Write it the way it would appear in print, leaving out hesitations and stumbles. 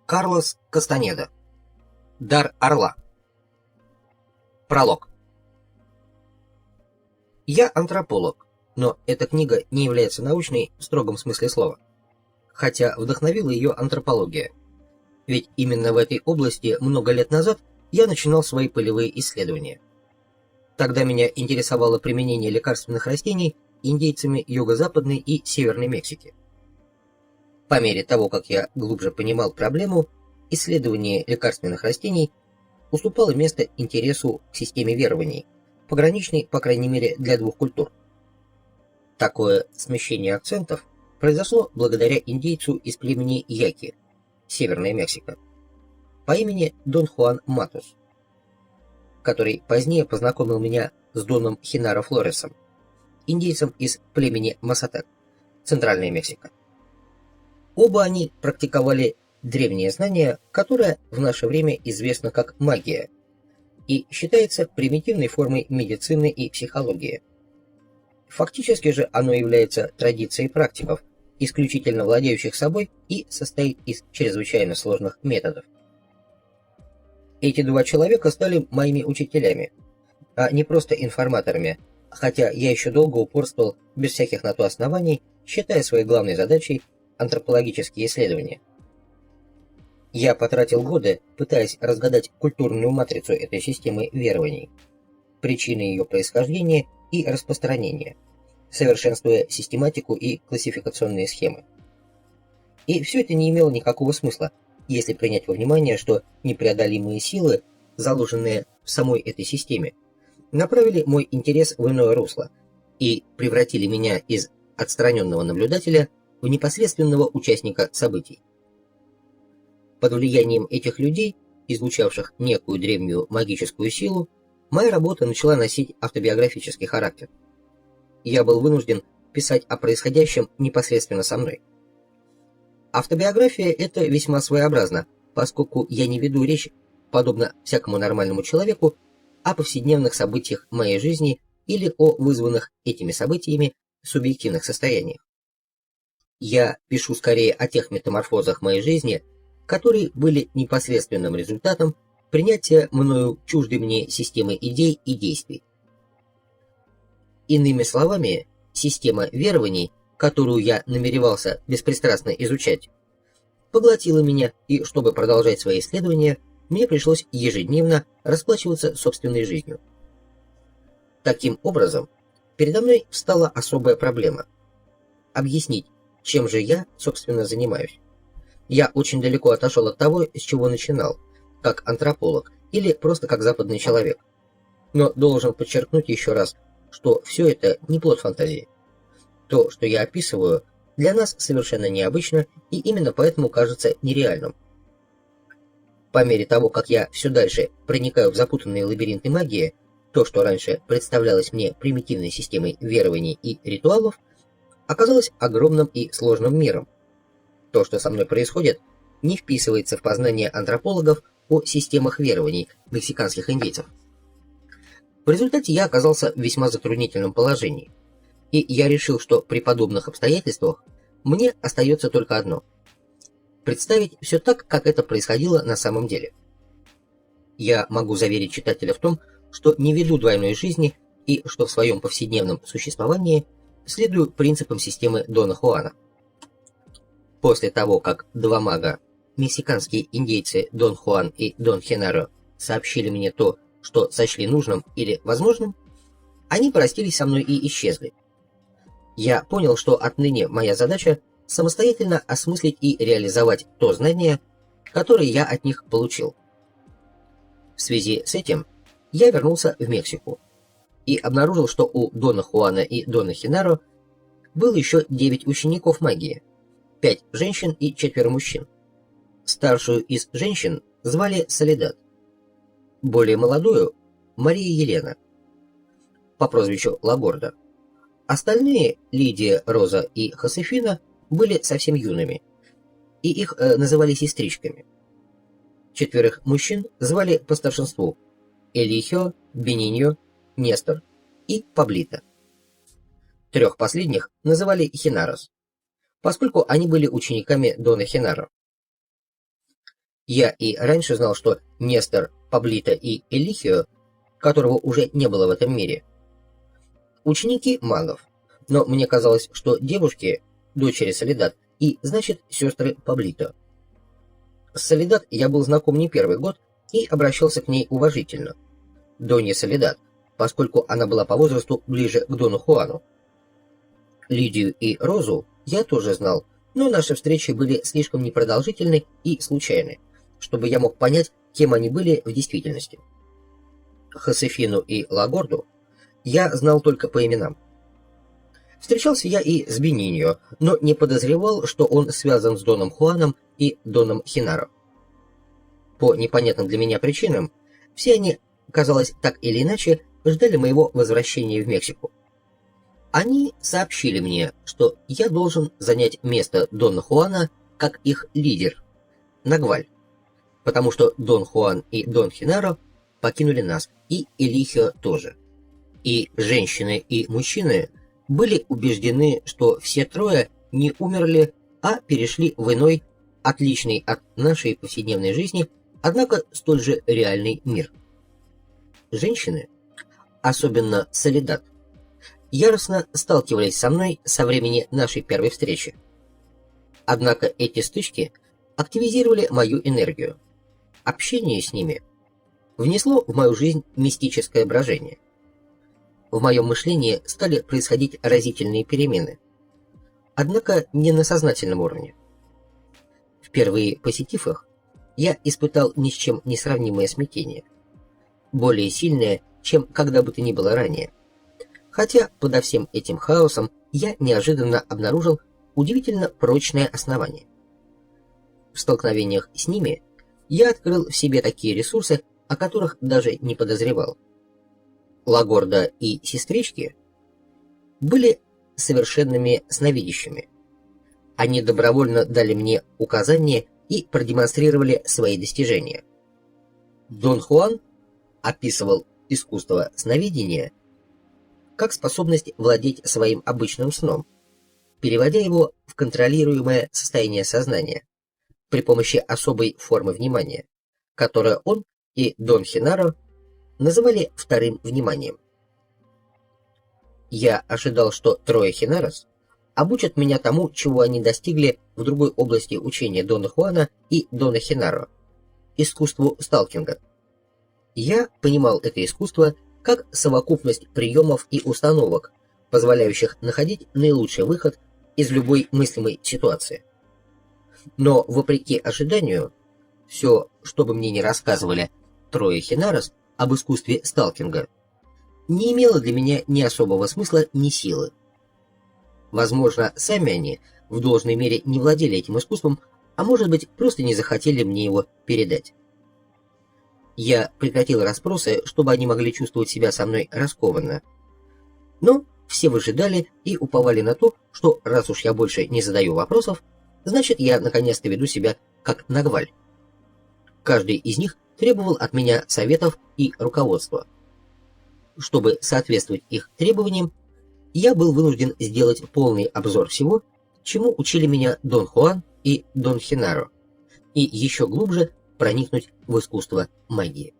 Карлос Кастанеда. Дар орла. Пролог. Я антрополог, но эта книга не является научной в строгом смысле слова, хотя вдохновила ее антропология. Ведь именно в этой области много лет назад я начинал свои полевые исследования. Тогда меня интересовало применение лекарственных растений индейцами Юго-Западной и Северной Мексики. По мере того, как я глубже понимал проблему, исследование лекарственных растений уступало место интересу к системе верований, пограничной, по крайней мере, для двух культур. Такое смещение акцентов произошло благодаря индейцу из племени Яки, Северная Мексика, по имени Дон Хуан Матус, который позднее познакомил меня с Доном Хинаро Флоресом, индейцем из племени Масатек, Центральная Мексика. Оба они практиковали древнее знание, которое в наше время известно как магия, и считается примитивной формой медицины и психологии. Фактически же оно является традицией практиков, исключительно владеющих собой, и состоит из чрезвычайно сложных методов. Эти два человека стали моими учителями, а не просто информаторами, хотя я еще долго упорствовал, без всяких на то оснований, считая своей главной задачей антропологические исследования. Я потратил годы, пытаясь разгадать культурную матрицу этой системы верований, причины ее происхождения и распространения, совершенствуя систематику и классификационные схемы. И все это не имело никакого смысла, если принять во внимание, что непреодолимые силы, заложенные в самой этой системе, направили мой интерес в иное русло и превратили меня из отстраненного наблюдателя в непосредственного участника событий. Под влиянием этих людей, излучавших некую древнюю магическую силу, моя работа начала носить автобиографический характер. Я был вынужден писать о происходящем непосредственно со мной. Автобиография — это весьма своеобразно, поскольку я не веду речь, подобно всякому нормальному человеку, о повседневных событиях моей жизни или о вызванных этими событиями субъективных состояниях. Я пишу скорее о тех метаморфозах моей жизни, которые были непосредственным результатом принятия мною чуждой мне системы идей и действий. Иными словами, система верований, которую я намеревался беспристрастно изучать, поглотила меня, и чтобы продолжать свои исследования, мне пришлось ежедневно расплачиваться собственной жизнью. Таким образом, передо мной встала особая проблема — объяснить, чем же я, собственно, занимаюсь. Я очень далеко отошел от того, с чего начинал, как антрополог или просто как западный человек. Но должен подчеркнуть еще раз, что все это не плод фантазии. То, что я описываю, для нас совершенно необычно и именно поэтому кажется нереальным. По мере того, как я все дальше проникаю в запутанные лабиринты магии, то, что раньше представлялось мне примитивной системой верований и ритуалов, оказалось огромным и сложным миром. То, что со мной происходит, не вписывается в познание антропологов о системах верований мексиканских индейцев. В результате я оказался в весьма затруднительном положении, и я решил, что при подобных обстоятельствах мне остается только одно — представить все так, как это происходило на самом деле. Я могу заверить читателя в том, что не веду двойной жизни и что в своем повседневном существовании следую принципам системы Дона Хуана. После того, как два мага, мексиканские индейцы Дон Хуан и Дон Хинаро, сообщили мне то, что сочли нужным или возможным, они простились со мной и исчезли. Я понял, что отныне моя задача — самостоятельно осмыслить и реализовать то знание, которое я от них получил. В связи с этим я вернулся в Мексику и обнаружил, что у Дона Хуана и Дона Хинаро было еще 9 учеников магии, 5 женщин и 4 мужчин. Старшую из женщин звали Соледад, более молодую — Мария Елена, по прозвищу Лагорда. Остальные, Лидия, Роза и Хосефина, были совсем юными, и их называли сестричками. 4 мужчин звали по старшинству — Элихио, Бениньо, Нестор и Паблито. 3 последних называли Хинарос, поскольку они были учениками Дона Хинаро. Я и раньше знал, что Нестор, Паблито и Элихио, которого уже не было в этом мире, ученики магов, но мне казалось, что девушки, дочери Соледат, и, значит, сестры Паблито. С Соледат я был знаком не первый год и обращался к ней уважительно. Донья Соледат, поскольку она была по возрасту ближе к Дону Хуану. Лидию и Розу я тоже знал, но наши встречи были слишком непродолжительны и случайны, чтобы я мог понять, кем они были в действительности. Хосефину и Лагорду я знал только по именам. Встречался я и с Бениньо, но не подозревал, что он связан с Доном Хуаном и Доном Хинаро. По непонятным для меня причинам, все они, казалось, так или иначе, ждали моего возвращения в Мексику. Они сообщили мне, что я должен занять место Дона Хуана как их лидер, Нагваль, потому что Дон Хуан и Дон Хинаро покинули нас, и Элихио тоже. И женщины и мужчины были убеждены, что все трое не умерли, а перешли в иной, отличный от нашей повседневной жизни, однако столь же реальный мир. Женщины, особенно Соледат, яростно сталкивались со мной со времени нашей первой встречи. Однако эти стычки активизировали мою энергию. Общение с ними внесло в мою жизнь мистическое брожение. В моем мышлении стали происходить разительные перемены. Однако не на сознательном уровне. Впервые посетив их, я испытал ни с чем не сравнимое смятение. Более сильное, чем когда бы то ни было ранее. Хотя подо всем этим хаосом я неожиданно обнаружил удивительно прочное основание. В столкновениях с ними я открыл в себе такие ресурсы, о которых даже не подозревал. Лагорда и сестрички были совершенными сновидящими. Они добровольно дали мне указания и продемонстрировали свои достижения. Дон Хуан описывал искусство сновидения как способность владеть своим обычным сном, переводя его в контролируемое состояние сознания при помощи особой формы внимания, которую он и Дон Хинаро называли вторым вниманием. Я ожидал, что трое Хинарос обучат меня тому, чего они достигли в другой области учения Дона Хуана и Дона Хинаро – искусству сталкинга. Я понимал это искусство как совокупность приемов и установок, позволяющих находить наилучший выход из любой мыслимой ситуации. Но, вопреки ожиданию, все, что бы мне ни рассказывали трое Хинарос об искусстве сталкинга, не имело для меня ни особого смысла, ни силы. Возможно, сами они в должной мере не владели этим искусством, а может быть, просто не захотели мне его передать. Я прекратил расспросы, чтобы они могли чувствовать себя со мной раскованно. Но все выжидали и уповали на то, что раз уж я больше не задаю вопросов, значит, я наконец-то веду себя как Нагваль. Каждый из них требовал от меня советов и руководства. Чтобы соответствовать их требованиям, я был вынужден сделать полный обзор всего, чему учили меня Дон Хуан и Дон Хинаро, и еще глубже проникнуть в искусство магии.